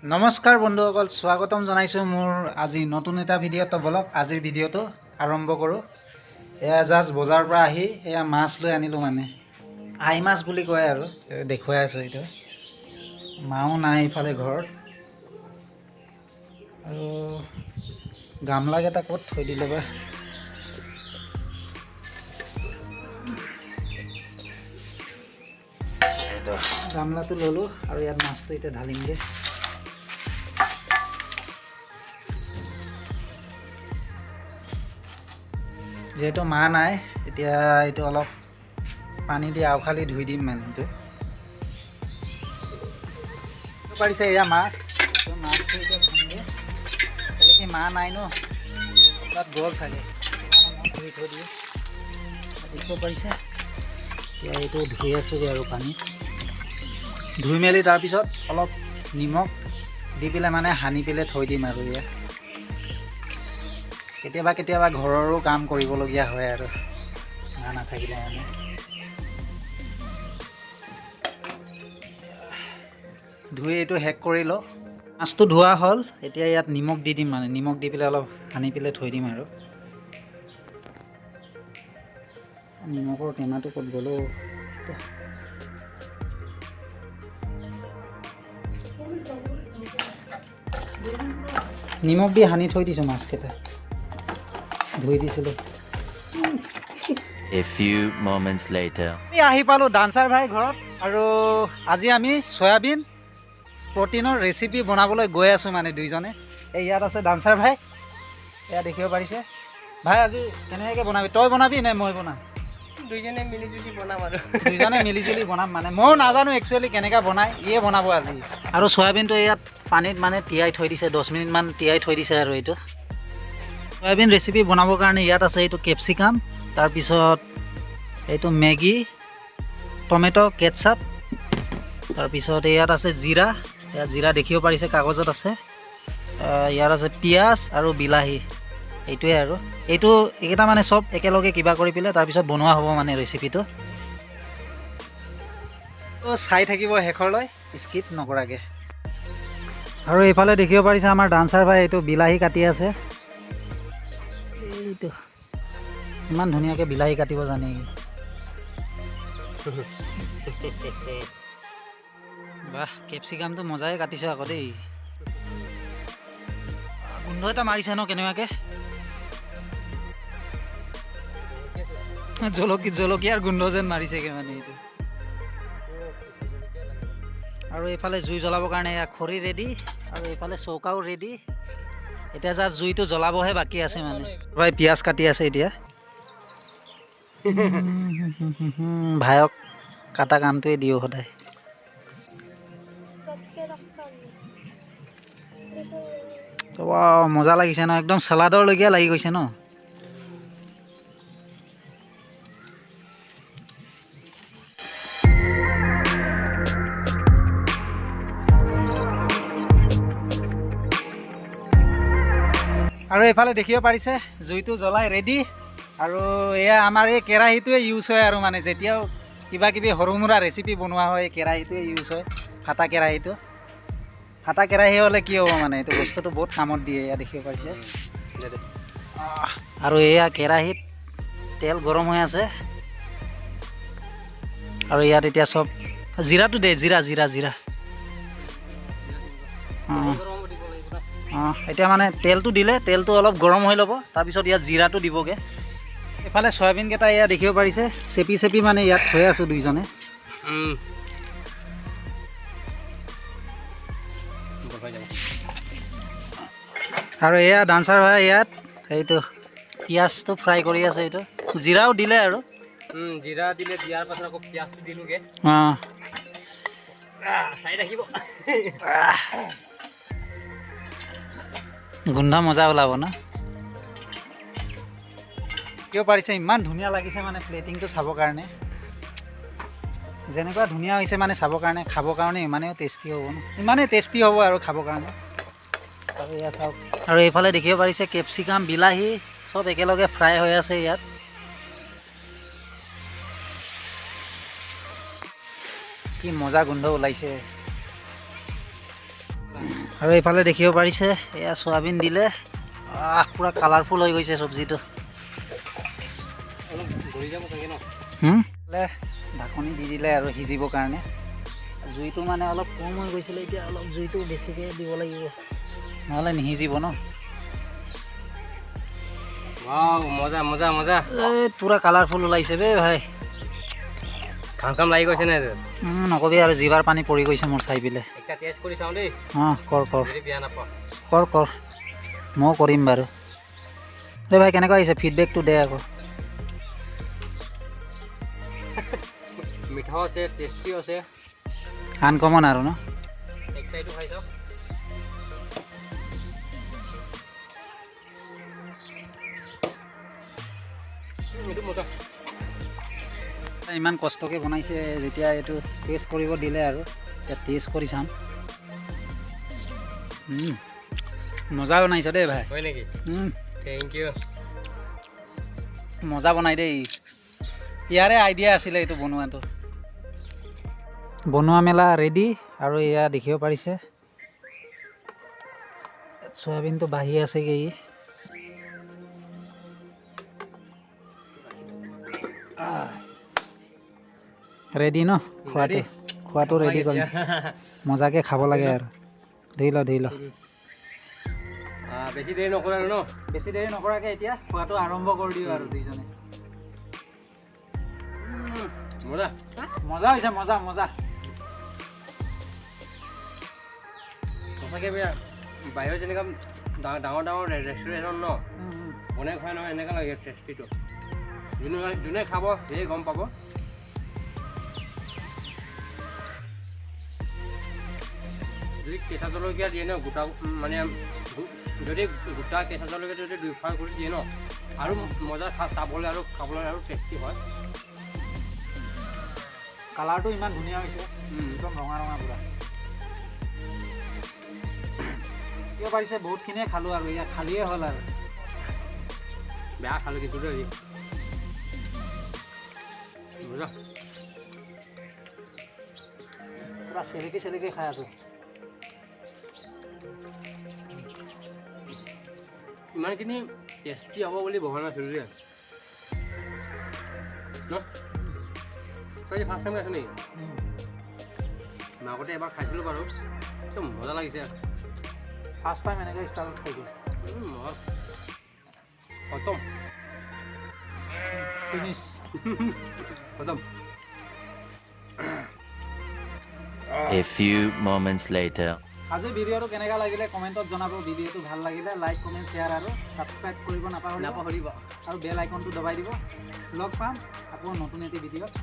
নমস্কাৰ বন্ধুসকল, স্বাগতম জনাইছোঁ মোৰ আজি নতুন এটা ভিডিঅ'ত ব্লগ। আজিৰ ভিডিঅ'টো আৰম্ভ কৰোঁ। এয়া জাষ্ট বজাৰৰ পৰা আহি এয়া মাছ লৈ আনিলোঁ, মানে আই মাছ বুলি কয় আৰু দেখুৱাই আছোঁ। এইটো মাও নাই ইফালে ঘৰত, আৰু গামলাকেইটা ক'ত থৈ দিলে বা। এইটো গামলাটো ল'লোঁ আৰু ইয়াত মাছটো এতিয়া ঢালিমগৈ। যেহেতু মা নাই, এতিয়া এইটো অলপ পানী দি আউখালি ধুই দিম। মানে এইটো পাৰিছে, এয়া মাছ। মাছটো এতিয়া ধুমগৈ। তেনেকৈ মা নাই ন, তাত গ'ল চাগে, মই ধুই থৈ দিওঁ। দেখিব পাৰিছে, এতিয়া এইটো ধুই আছোঁগৈ আৰু পানীত ধুই মেলি তাৰপিছত অলপ নিমখ দি পেলাই মানে সানি পেলাই থৈ দিম। আৰু এয়া কেতিয়াবা ঘৰৰো কাম কৰিবলগীয়া হয় আৰু মা নাথাকিলে মানে। ধুই এইটো শেষ কৰি লওঁ। মাছটো ধোৱা হ'ল, এতিয়া ইয়াত নিমখ দি দিম। মানে নিমখ দি পেলাই অলপ সানি পেলাই থৈ দিম। আৰু নিমখৰ টেমাটো ক'ত গ'লো। নিমখ দি সানি থৈ দিছোঁ মাছকেইটা, ধুই দিছিলোঁ। A few moments later. আহি পালোঁ ডান্সাৰ ভাই ঘৰত, আৰু আজি আমি চয়াবিন প্ৰটিনৰ ৰেচিপি বনাবলৈ গৈ আছোঁ। মানে দুইজনে, এই ইয়াত আছে ডান্সাৰ ভাই, এয়া দেখিব পাৰিছে। ভাই আজি কেনেকৈ বনাবি? তই বনাবি নে মই বনাম? দুইজনে মিলিজুলি বনাম আৰু দুইজনে মিলিজুলি বনাম। মানে ময়ো নাজানো একচুৱেলি কেনেকৈ বনায়, ইয়ে বনাব আজি। আৰু চয়াবিনটো ইয়াত পানীত মানে তিয়াই থৈ দিছে, 10 মিনিটমান তিয়াই থৈ দিছে। আৰু এইটো চয়াবিন ৰেচিপি বনাবৰ কাৰণে ইয়াত আছে এইটো কেপচিকাম, তাৰপিছত এইটো মেগী, টমেটো, কেটচাপ, তাৰপিছত ইয়াত আছে জিৰা। ইয়াত জিৰা দেখিব পাৰিছে, কাগজত আছে। ইয়াত আছে পিঁয়াজ আৰু বিলাহী। এইটোৱে আৰু এইকেইটা মানে চব একেলগে কিবা কৰি পেলাই তাৰপিছত বনোৱা হ'ব মানে ৰেচিপিটো। চাই থাকিব শেষৰলৈ, স্কিপ নকৰাকৈ। আৰু এইফালে দেখিব পাৰিছে আমাৰ ডান্সাৰ ভাই এইটো বিলাহী কাটি আছে। এইটো ইমান ধুনীয়াকৈ বিলাহী কাটিব জানে। বাহ, কেপচিকামটো মজাই কাটিছোঁ আকৌ দেই। গোন্ধ এটা মাৰিছে ন কেনেবাকৈ। জলকীয়াৰ গোন্ধ যেন মাৰিছেগৈ মানে এইটো। আৰু এইফালে জুই জ্বলাবৰ কাৰণে এয়া খৰি ৰেডি, আৰু এইফালে চৌকাও ৰেডি। এতিয়া জাষ্ট জুইটো জ্বলাবহে বাকী আছে। মানে ভাই পিঁয়াজ কাটি আছে এতিয়া। ভাইক কাটা কামটোৱে দিওঁ সদায়। মজা লাগিছে ন, একদম চালাডৰলৈকে লাগি গৈছে ন। আৰু এইফালে দেখিব পাৰিছে জুইটো জ্বলাই ৰেডি। আৰু এয়া আমাৰ এই কেৰাহীটোৱে ইউজ হয়। আৰু মানে যেতিয়াও কিবা কিবি সৰু মুৰা ৰেচিপি বনোৱা হয়, এই কেৰাহীটোৱে ইউজ হয়, ফাটা কেৰাহীটো। ফাটা কেৰাহী হ'লে কি হ'ব, মানে এইটো বস্তুটো বহুত কামত দিয়ে। এয়া দেখিব পাৰিছে। আৰু এয়া কেৰাহীত তেল গৰম হৈ আছে, আৰু ইয়াত এতিয়া চব জিৰাটো দে, জিৰা। এতিয়া মানে তেলটো দিলে, তেলটো অলপ গৰম হৈ ল'ব, তাৰপিছত ইয়াত জিৰাটো দিবগৈ। এইফালে চয়াবিনকেইটা এয়া দেখিব পাৰিছে, চেপি মানে ইয়াত থৈ আছোঁ দুইজনে। আৰু এয়া ডান্সাৰ হয় ইয়াত এইটো পিঁয়াজটো ফ্ৰাই কৰি আছে। এইটো জিৰাও দিলে, আৰু জিৰা দিলে, দিয়াৰ পাছত আকৌ পিঁয়াজটো দিলোঁগৈ। চাই থাকিব, গোন্ধ মজা ওলাব ন। কিয় পাৰিছে, ইমান ধুনীয়া লাগিছে মানে প্লেটিংটো চাবৰ কাৰণে। যেনেকুৱা ধুনীয়া হৈছে মানে চাবৰ কাৰণে, খাবৰ কাৰণে ইমানেই টেষ্টি হ'ব ন, ইমানেই টেষ্টি হ'ব আৰু খাবৰ কাৰণে। আৰু এয়া চাওক, আৰু এইফালে দেখিব পাৰিছে কেপচিকাম, বিলাহী চব একেলগে ফ্ৰাই হৈ আছে ইয়াত। কি মজা গোন্ধ ওলাইছে। আৰু এইফালে দেখিব পাৰিছে এয়া সয়াবিন দিলে পুৰা কালাৰফুল হৈ গৈছে চব্জিটো ঢাকনি দি দিলে আৰু সিজিবৰ কাৰণে জুইটো মানে অলপ কম হৈ গৈছিলে এতিয়া অলপ জুইটো বেছিকৈ দিব লাগিব নহ'লে নিসিজিব ন মজা মজা মজা এই পুৰা কালাৰফুল ওলাইছে বে ভাই খাম খাম লাগি গৈছে নাই নকবি আৰু জিভাৰ পানী পৰি গৈছে মোৰ চাই পেলাই একটা টেষ্ট কৰি চাওঁ দেই অঁ কৰ যদি বেয়া নাপাওঁ কৰ ময়ো কৰিম বাৰু এই ভাই কেনেকুৱা আহিছে ফিডবেকটো দে আকৌ মিঠাও আছে টেষ্টিও আছে আনকমন আৰু ন একটা এইটো খাই চাওঁ এইটো মজা ইমান কষ্টকৈ বনাইছে যেতিয়া এইটো টেষ্ট কৰিব দিলে আৰু এতিয়া টেষ্ট কৰি চাম মজা বনাইছ দেই ভাই হয় নেকি থেংক ইউ মজা বনাই দেই ইয়াৰে আইডিয়া আছিলে এইটো বনোৱাটো বনোৱা মেলা ৰেডি আৰু এয়া দেখিব পাৰিছে চয়াবিনটো বাঢ়ি আছেগৈ ৰেডি ন খোৱাটো ৰেডি কৰিম মজাকৈ খাব লাগে আৰু ধৰি ল বেছি দেৰি নকৰা আৰু ন বেছি দেৰি নকৰাকৈ এতিয়া খোৱাটো আৰম্ভ কৰি দিওঁ আৰু দুইজনে মজা মজা হৈছে মজা সঁচাকৈ বাহিৰত যেনেকুৱা ডাঙৰ ডাঙৰ ৰেষ্টুৰেণ্টত ন বনাই খুৱাই নহয় এনেকুৱা লাগে টেষ্টিটো যোনে খাব সেয়ে গম পাব যদি কেঁচা জলকীয়া দিয়ে ন গোটা মানে যদি গোটা কেঁচা জলকীয়া যদি দুই ফাল কৰি দিয়ে ন আৰু মজা চাবলৈ আৰু খাবলৈ আৰু টেষ্টি হয় কালাৰটো ইমান ধুনীয়া হৈছে একদম ৰঙা পুৰা কিয় পাৰিছে বহুতখিনিয়ে খালোঁ আৰু ইয়াত খালিয়ে হ'ল আৰু বেয়া খালোঁ কিন্তু দেই মজা পুৰা চেলেকি খাই আছোঁ ইমানখিনি টেষ্টি হ'ব বুলি ভবা নাছিলোঁ দেই ন তই ফাৰ্ষ্ট টাইম খাইছ নেকি আগতে এবাৰ খাইছিলোঁ বাৰু একদম মজা লাগিছে ফাৰ্ষ্ট টাইম এনেকৈ ষ্টাইলত খাইছোঁ খতম ফিনিছ খতম A few moments later. আজি ভিডিঅ'টো কেনেকুৱা লাগিলে কমেণ্টত জনাব ভিডিঅ'টো ভাল লাগিলে লাইক কমেণ্ট শ্বেয়াৰ আৰু ছাবস্ক্ৰাইব কৰিব নাপাহৰিব নাপাহৰিব আৰু বেল আইকনটো দবাই দিব লগ পাম আকৌ নতুন এটি ভিডিঅ'ত